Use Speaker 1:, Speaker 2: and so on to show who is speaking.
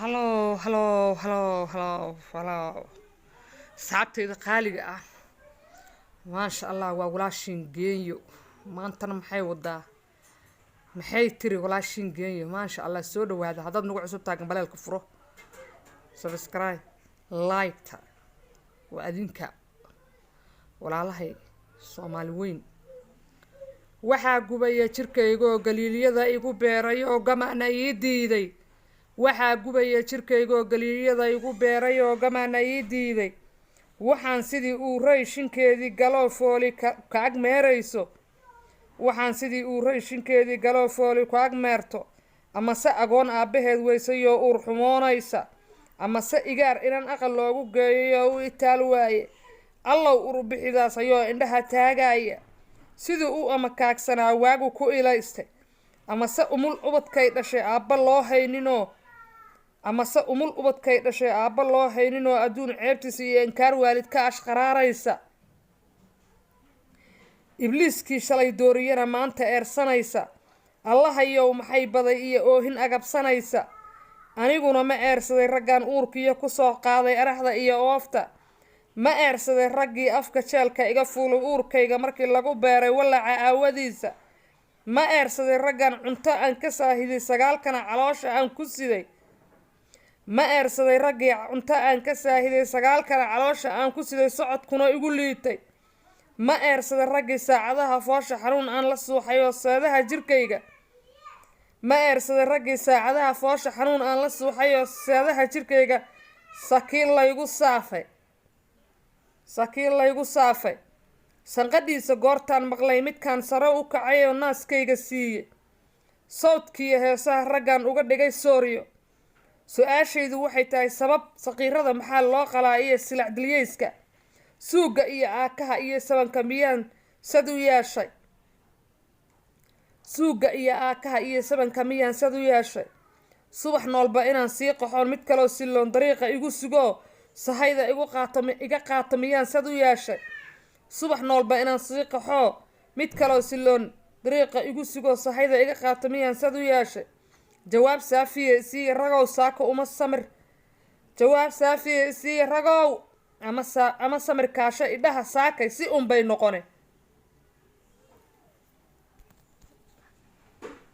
Speaker 1: هلو هلو هلو هلو هلو saabtayda qaaliga ah maasha allah waa walaashin geeyo maantana maxay wadaa maxay tiri walaashin geeyo maasha allah soo dhawaada haddaad nagu cusub taagan baleelka furo subscribe like waa adinka walaalahay Soomaali weyn waxaa gubaya jirkayga oo galiiliyada igu beeray oo gamaana ii diiday waxaa gubaya jirkayga oo galiiliyada igu beeray oo gamaana ii diiday waxaan sidii uu rayshinkeedii galoo fooli ka ag meerayso waxaan sidii uu rayshinkeedii galoo fooli ku ag meerto ama se agoon aabaheed weysayoo uur xumoonaysa ama se igaar inan aqal loogu geeyo u itaal waaye allow urubixidaas ayoo indhaha taagaya sidii uu ama kaagsanaa waagu ku ilaystay ama se umul ubadkay dhashay aabba loo hayninoo adduun ceebtiisa iyo inkaar waalid ka ashqaraaraysa ibliiskii shalay dooriyana maanta eersanaysa allahayow maxay baday iyo oohin agabsanaysa aniguna ma eersaday raggan uurkiyo kusoo qaaday araxda iyo oofta ma eersaday raggii afka jeelka iga fuulay uurkayga markii lagu beeray walaca aawadiisa ma eersaday raggan cunto aan ka saahiday sagaalkana caloosha aan ku siday ma eersaday raggii cunto aan ka saahiday sagaalkana caloosha aan ku siday socodkuna igu liitay ma eersaday raggii saacadaha foosha xanuun aan la suuxay oo seedaha jirkayga ma eersaday raggii saacadaha foosha xanuun aan la suuxay oo seedaha jirkayga sakiin laygu saafay sanqadhiisa goortaan maqlay midkaan sare u kacay oo naaskayga siiyey sawdkiiyo heesaha raggan uga dhigay sooriyo su-aashaydu waxay tahay sabab saqiirada maxaa loo qalaa iyo silacdiliyeyska suuga iyo aakaha iyo sabanka miyaan sad u yeeshay subax noolba inaan sii qaxoon mid kaloo silloon dariiqa igu sugoo sahayda iga qaato miyaan sad u yeeshay subax noolba inaan sii qaxoo mid kaloo silloon dariiqa igu sugoo sahayda iga qaato miyaan sad u yeeshay jawaab saafiye isiiya ragow saako uma samir jawaab saafiye isiiya ragow ama samir kaasho idhaha saakay si unbay noqone